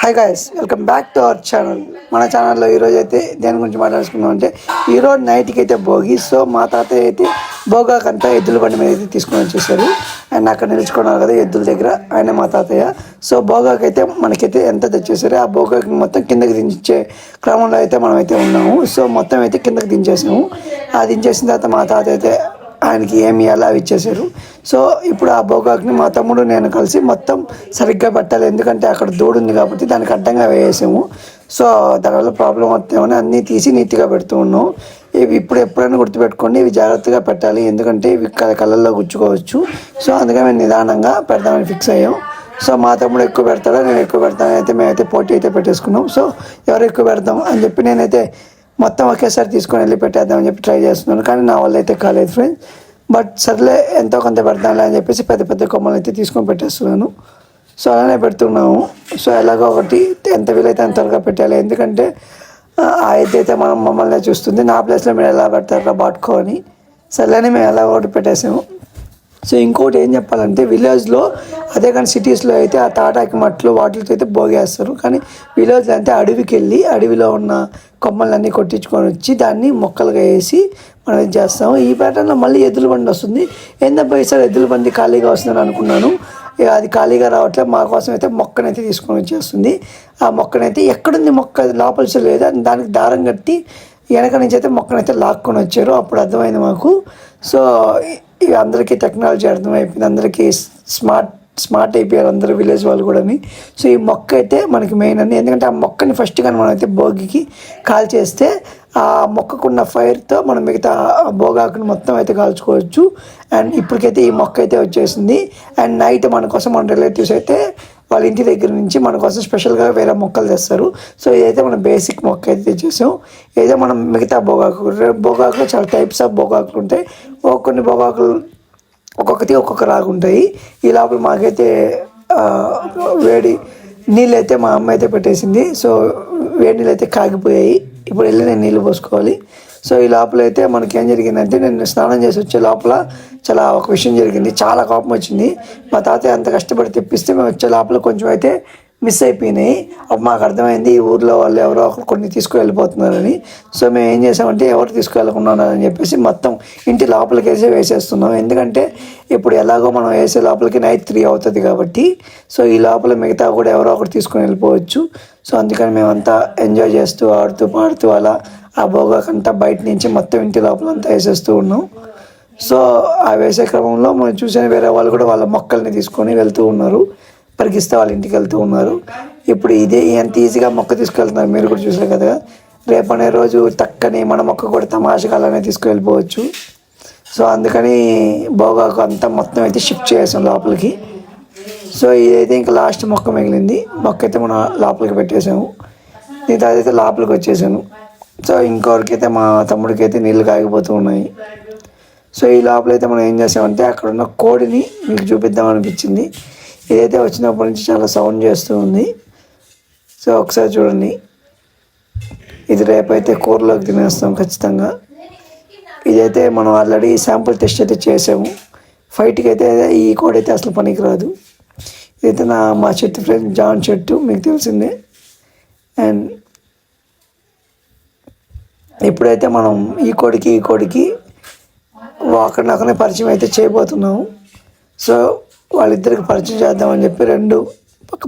Hi guys, welcome back to our channel. మన ఛానల్లో ఈరోజు అయితే దేని గురించి మాట్లాడుకున్నాం అంటే ఈరోజు నైట్కి అయితే భోగి. సో మా తాతయ్య అయితే భోగాకంతా ఎద్దుల బండి మీద అయితే తీసుకొని వచ్చేసారు. అండ్ అక్కడ నిలుచుకున్నారు కదా ఎద్దుల దగ్గర, ఆయన మా తాతయ్య. సో భోగాకైతే మనకైతే ఎంత తెచ్చేసారు, ఆ భోగాకి మొత్తం కిందకి దించే క్రమంలో అయితే మనం అయితే ఉన్నాము. సో మొత్తం అయితే కిందకి దించేసాము. ఆ దించేసిన తర్వాత మా తాతయ్య అయితే ఆయనకి ఏమి ఇవ్వాలో అవి ఇచ్చేసారు. సో ఇప్పుడు ఆ భోగాకుని మా తమ్ముడు నేను కలిసి మొత్తం సరిగ్గా పెట్టాలి, ఎందుకంటే అక్కడ దూడు ఉంది కాబట్టి దానికి అడ్డంగా వేసాము. సో దానివల్ల ప్రాబ్లం వస్తామని అన్నీ తీసి నీట్గా పెడుతూ ఉన్నాం. ఇవి ఇప్పుడు ఎప్పుడైనా గుర్తుపెట్టుకోండి, ఇవి జాగ్రత్తగా పెట్టాలి, ఎందుకంటే ఇవి కళ్ళల్లో గుచ్చుకోవచ్చు. సో అందుకని మేము నిదానంగా పెడదామని ఫిక్స్ అయ్యాం. సో మా తమ్ముడు ఎక్కువ పెడతాడో నేను ఎక్కువ పెడతాను అయితే మేమైతే పోటీ అయితే పెట్టేసుకున్నాం. సో ఎవరు ఎక్కువ పెడతాం అని చెప్పి నేనైతే మొత్తం ఒకేసారి తీసుకొని వెళ్ళి పెట్టేద్దామని చెప్పి ట్రై చేస్తున్నాను, కానీ నా వల్ల అయితే కాలేదు ఫ్రెండ్స్. బట్ సర్లే ఎంతో కొంత పెడతానులే అని చెప్పేసి పెద్ద పెద్ద కొమ్మలు అయితే తీసుకొని పెట్టేస్తున్నాను. సో అలానే పెడుతున్నాము. సో ఎలాగో ఒకటి ఎంత వీలైతే అంత త్వరగా పెట్టాలి, ఎందుకంటే ఆ అయితే మమ్మల్ని చూస్తుంది, నా ప్లేస్లో మీరు ఎలా పెడతారా బాటుకో అని. సర్లేని మేము ఎలా ఒకటి పెట్టేసాము. సో ఇంకోటి ఏం చెప్పాలంటే విలేజ్లో అదే కానీ సిటీస్లో అయితే ఆ తాటాకి మట్లు వాటితో అయితే భోగేస్తారు, కానీ విలేజ్లో అంటే అడవికి వెళ్ళి అడవిలో ఉన్న కొమ్మలన్నీ కొట్టించుకొని వచ్చి దాన్ని మొక్కలుగా వేసి మనం ఇది చేస్తాము. ఈ ప్యాటర్న్లో మళ్ళీ ఎద్దుల బండి వస్తుంది. ఏందబ్బా ఈసారి ఎద్దుల బండి ఖాళీగా వస్తుందని అనుకున్నాను, అది ఖాళీగా రావట్లేదు. మా కోసం అయితే మొక్కనైతే తీసుకొని వచ్చేస్తుంది. ఆ మొక్కనైతే ఎక్కడుంది మొక్క లోపలికి లేదు, దానికి దారం కట్టి వెనక నుంచి అయితే మొక్కనైతే లాక్కొని వచ్చారు. అప్పుడు అర్థమైంది మాకు. సో ఇక అందరికీ టెక్నాలజీ అర్థమైపోయింది, అందరికీ స్మార్ట్ అయిపోయారు అందరూ విలేజ్ వాళ్ళు కూడా. సో ఈ మొక్క అయితే మనకి మెయిన్ అండి, ఎందుకంటే ఆ మొక్కని ఫస్ట్ కానీ మనం అయితే భోగికి కాల్ చేస్తే ఆ మొక్కకున్న ఫైర్తో మనం మిగతా భోగాకుని మొత్తం అయితే కాల్చుకోవచ్చు. అండ్ ఇప్పటికైతే ఈ మొక్క అయితే వచ్చేసింది. అండ్ నైట్ మన కోసం మన రిలేటివ్స్ అయితే వాళ్ళ ఇంటి దగ్గర నుంచి మన కోసం స్పెషల్గా వేరే మొక్కలు తెస్తారు. సో ఇదైతే మనం బేసిక్ మొక్క అయితే తెచ్చేసాం. ఏదో మనం మిగతా భోగాకులు చాలా టైప్స్ ఆఫ్ భోగాకులు ఉంటాయి. కొన్ని భోగాకులు ఒక్కొక్కటి ఒక్కొక్క రాగా ఉంటాయి. ఈ లోపల మాకైతే వేడి నీళ్ళు అయితే మా అమ్మ అయితే పెట్టేసింది. సో వేడి నీళ్ళు అయితే కాగిపోయాయి, ఇప్పుడు వెళ్ళి నేను నీళ్ళు పోసుకోవాలి. సో ఈ లోపల అయితే మనకి ఏం జరిగిందంటే నేను స్నానం చేసి వచ్చే లోపల చాలా ఒక విషయం జరిగింది, చాలా కోపం వచ్చింది. మా తాతయ్య అంత కష్టపడి తెప్పిస్తే మేము వచ్చే లోపల కొంచెం అయితే మిస్ అయిపోయినాయి. అప్పుడు మాకు అర్థమైంది ఈ ఊర్లో వాళ్ళు ఎవరో ఒకరు కొన్ని తీసుకువెళ్ళిపోతున్నారని. సో మేము ఏం చేసామంటే ఎవరు తీసుకువెళ్ళకున్నారని చెప్పేసి మొత్తం ఇంటి లోపలికి వేసేస్తున్నాం, ఎందుకంటే ఇప్పుడు ఎలాగో మనం వేసే లోపలికి నైట్ 3 అవుతుంది కాబట్టి. సో ఈ లోపల మిగతా కూడా ఎవరో ఒకరు తీసుకొని వెళ్ళిపోవచ్చు. సో అందుకని మేమంతా ఎంజాయ్ చేస్తూ ఆడుతూ పాడుతూ అలా ఆ భోగాకంతా బయట నుంచి మొత్తం ఇంటి లోపలంతా వేసేస్తూ ఉన్నాం. సో ఆ వేసే క్రమంలో మనం చూసిన వేరే వాళ్ళు కూడా వాళ్ళ మొక్కల్ని తీసుకొని వెళ్తూ ఉన్నారు, పరిగిస్తే వాళ్ళ ఇంటికి వెళ్తూ ఉన్నారు. ఇప్పుడు ఇదే ఎంత ఈజీగా మొక్క తీసుకెళ్తున్నారు మీరు కూడా చూసారు కదా. రేపు అనే రోజు తక్కని మన మొక్క కూడా తమాషగా అలానే తీసుకువెళ్ళిపోవచ్చు. సో అందుకని భోగాకు అంతా మొత్తం అయితే షిఫ్ట్ చేసాం లోపలికి. సో ఇదైతే ఇంకా లాస్ట్ మొక్క మిగిలింది, మొక్క అయితే మనం లోపలికి పెట్టేసాము. నేను అదైతే లోపలికి వచ్చేసాను. సో ఇంకొకరికైతే మా తమ్ముడికి అయితే నీళ్ళు కాగిపోతూ ఉన్నాయి. సో ఈ లోపలైతే మనం ఏం చేసామంటే అక్కడ ఉన్న కోడిని మీకు చూపిద్దాం అనిపించింది. ఇదైతే వచ్చినప్పటి నుంచి చాలా సౌండ్ చేస్తూ ఉంది. సో ఒకసారి చూడండి, ఇది రేపైతే కూరలోకి తినేస్తాం ఖచ్చితంగా. ఇదైతే మనం ఆల్రెడీ శాంపుల్ టెస్ట్ అయితే చేసాము. ఫైట్కి అయితే ఈ కోడి అయితే అసలు పనికిరాదు. ఇదైతే మా చెట్టు ఫ్రెండ్ జాన్ చెట్టు, మీకు తెలిసిందే. అండ్ ఇప్పుడైతే మనం ఈ కోడికి ఒకరినొకరిని పరిచయం అయితే చేయబోతున్నాము. సో వాళ్ళిద్దరికి పరిచయం చేద్దామని చెప్పి 2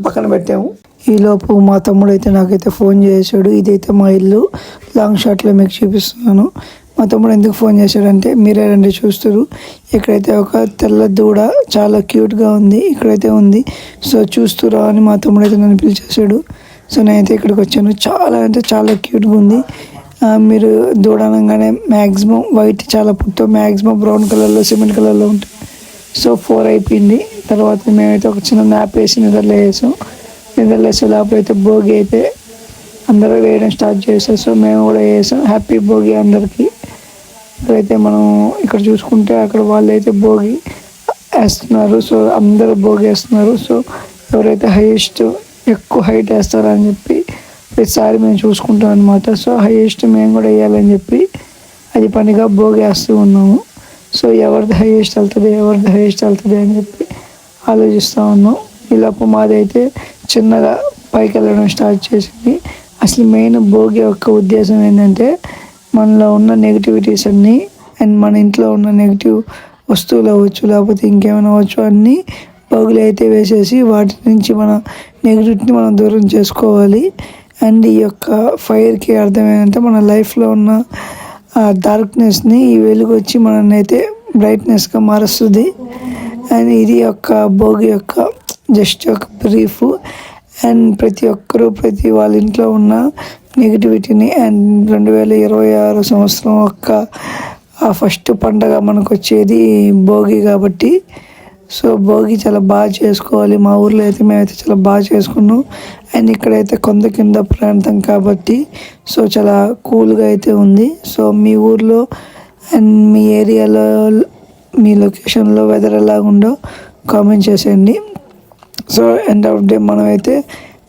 పక్కన పెట్టాము. ఈలోపు మా తమ్ముడు అయితే నాకైతే ఫోన్ చేశాడు. ఇదైతే మా ఇల్లు, లాంగ్ షాట్లో మీకు చూపిస్తున్నాను. మా తమ్ముడు ఎందుకు ఫోన్ చేశాడంటే మీరే రండి చూస్తారు. ఇక్కడైతే ఒక తెల్ల దూడ చాలా క్యూట్గా ఉంది, ఇక్కడైతే ఉంది. సో చూస్తురా అని మా తమ్ముడు అయితే నన్ను పిలిచేశాడు. సో నేనైతే ఇక్కడికి వచ్చాను. చాలా అంటే చాలా క్యూట్గా ఉంది. మీరు దూడ అనగానే మ్యాక్సిమం వైట్, చాలా పుట్ట మ్యాక్సిమం బ్రౌన్ కలర్లో సిమెంట్ కలర్లో ఉంటుంది. సో 4 అయిపోయింది. తర్వాత మేమైతే ఒక చిన్న న్యాప్ వేసి నిద్రలేసాం. నిద్రలేసే లోపల అయితే భోగి అయితే అందరూ వేయడం స్టార్ట్ చేసాం. సో మేము కూడా వేసాం. హ్యాపీ భోగి అందరికీ. ఇక్కడైతే మనం ఇక్కడ చూసుకుంటే అక్కడ వాళ్ళు అయితే భోగి వేస్తున్నారు. సో అందరూ భోగి వేస్తున్నారు. సో ఎవరైతే ఎక్కువ హైట్ వేస్తారని చెప్పి ప్రతిసారి మేము చూసుకుంటాం అనమాట. సో హైయెస్ట్ మేము కూడా వేయాలని చెప్పి అది పనిగా భోగి వేస్తూ ఉన్నాము. సో ఎవరిది హైయెస్ట్ వెళ్తుంది అని చెప్పి ఆలోచిస్తూ ఉన్నాం. ఈలోపు మాది అయితే చిన్నగా పైకి వెళ్ళడం స్టార్ట్ చేసింది. అసలు మెయిన్ భోగి యొక్క ఉద్దేశం ఏంటంటే మనలో ఉన్న నెగిటివిటీస్ అన్నీ అండ్ మన ఇంట్లో ఉన్న నెగిటివ్ వస్తువులు అవ్వచ్చు, లేకపోతే ఇంకేమైనా అవ్వచ్చు, అన్నీ భోగిలో అయితే వేసేసి వాటి నుంచి మన నెగిటివిటీని మనం దూరం చేసుకోవాలి. అండ్ ఈ యొక్క ఫైర్కి అర్థం ఏంటంటే మన లైఫ్లో ఉన్న డార్క్నెస్ని ఈ వెలుగు వచ్చి మనల్ని అయితే బ్రైట్నెస్గా మారుస్తుంది. అండ్ ఇది యొక్క భోగి యొక్క జస్ట్ ఒక బ్రీఫ్. అండ్ ప్రతి ఒక్కరూ ప్రతి వాళ్ళ ఇంట్లో ఉన్న నెగిటివిటీని అండ్ 2026 సంవత్సరం యొక్క ఫస్ట్ పండగ మనకు వచ్చేది భోగి కాబట్టి సో భోగి చాలా బాగా చేసుకోవాలి. మా ఊర్లో అయితే మేమైతే చాలా బాగా చేసుకున్నాం. అండ్ ఇక్కడైతే కొండ కింద ప్రాంతం కాబట్టి సో చాలా కూల్గా అయితే ఉంది. సో మీ ఊర్లో అండ్ మీ ఏరియాలో మీ లొకేషన్లో వెదర్ ఎలాగుండో కామెంట్ చేసేయండి. సో ఎండ్ ఆఫ్ డే మనమైతే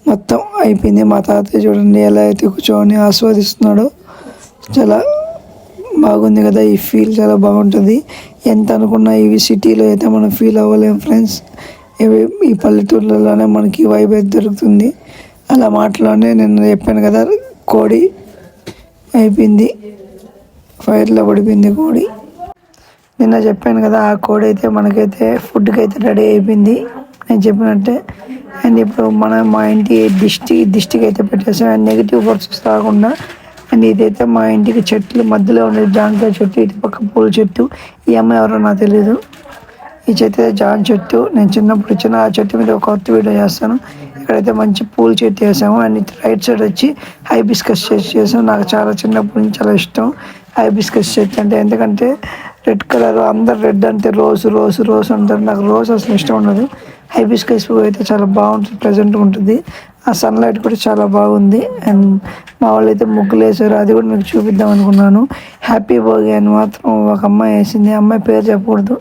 మొత్తం అయిపోయింది. మా తాతయ్య చూడండి ఎలా అయితే కూర్చొని ఆస్వాదిస్తున్నాడో, చాలా బాగుంది కదా. ఈ ఫీల్ చాలా బాగుంటుంది. ఎంత అనుకున్నా ఇవి సిటీలో అయితే మనం ఫీల్ అవ్వలేము ఫ్రెండ్స్. ఇవి ఈ పల్లెటూర్లలోనే మనకి వైబ్ అయితే దొరుకుతుంది. అలా మాటలోనే నేను చెప్పాను కదా, కోడి అయిపోయింది, ఫైర్లో పడిపోయింది కోడి. నిన్న చెప్పాను కదా, ఆ కోడి అయితే మనకైతే ఫుడ్కి అయితే రెడీ అయిపోయింది నేను చెప్పినట్టే. అండ్ ఇప్పుడు మనం మా ఇంటి దిష్టికి అయితే పెట్టేసాం. అండ్ నెగిటివ్ ఫోర్సెస్ రాకుండా. అండ్ ఇదైతే మా ఇంటికి చెట్లు మధ్యలో ఉండేది జాంకాయ చెట్టు, ఇటు పక్క పూల చెట్టు. ఈ అమ్మాయి ఎవరో నాకు తెలీదు. ఈ చెట్టు అయితే జాన్ చెట్టు. నేను చిన్నప్పుడు ఇచ్చిన ఆ చెట్టు మీద ఒక కొత్త వీడియో చేస్తాను. ఇక్కడైతే మంచి పూల చెట్టు వేసాము. అండ్ ఇటు రైట్ సైడ్ వచ్చి హైబిస్కస్ చెట్టు చేసాము. నాకు చాలా చిన్నప్పటి నుంచి చాలా ఇష్టం హైబిస్కస్ చెట్టు అంటే. ఎందుకంటే రెడ్ కలర్, అందరు రెడ్ అంటే రోజ్ అంటారు. నాకు రోజ్ అసలు ఇష్టం ఉండదు. హైబిస్కస్ పువ్వు అయితే చాలా బాగుంటుంది, ప్లెజెంట్గా ఉంటుంది. ఆ సన్లైట్ కూడా చాలా బాగుంది. అండ్ మా వాళ్ళు అయితే ముగ్గులు వేసారు, అది కూడా మీకు చూపిద్దాం అనుకున్నాను. హ్యాపీ భోగి అని మాత్రం ఒక అమ్మాయి వేసింది. అమ్మాయి పేరు చెప్పకూడదు,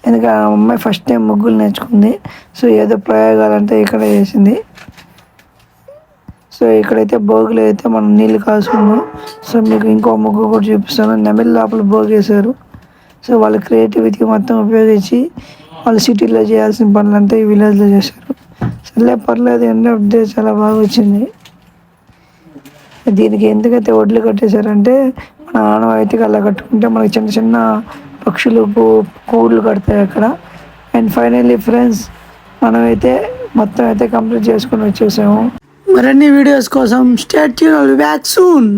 ఎందుకంటే ఆ అమ్మాయి ఫస్ట్ టైం ముగ్గులు నేర్చుకుంది. సో ఏదో ప్రయోగాలంటే ఇక్కడ వేసింది. సో ఇక్కడైతే భోగిలో అయితే మనం నీళ్ళు కాసుకున్నాం. సో మీకు ఇంకో ముగ్గు కూడా చూపిస్తాను. నెమిలి లోపల భోగి వేశారు. సో వాళ్ళ క్రియేటివిటీ మొత్తం ఉపయోగించి వాళ్ళు సిటీలో చేయాల్సిన పనులంతా ఈ విలేజ్లో చేశారు. సర్లే పర్లేదు, ఎండ్ ఆఫ్ డే చాలా బాగా వచ్చింది. దీనికి ఎందుకైతే ఒడ్లు కట్టేశారంటే మన ఆనవాయితీకి అలా కట్టుకుంటే మనకి చిన్న చిన్న పక్షులు కూళ్ళు కడతాయి అక్కడ. అండ్ ఫైనల్లీ ఫ్రెండ్స్, మనమైతే మొత్తం అయితే కంప్లీట్ చేసుకొని వచ్చేసాము. మరిన్ని వీడియోస్ కోసం స్టే ట్యూన్డ్, బ్యాక్ సూన్.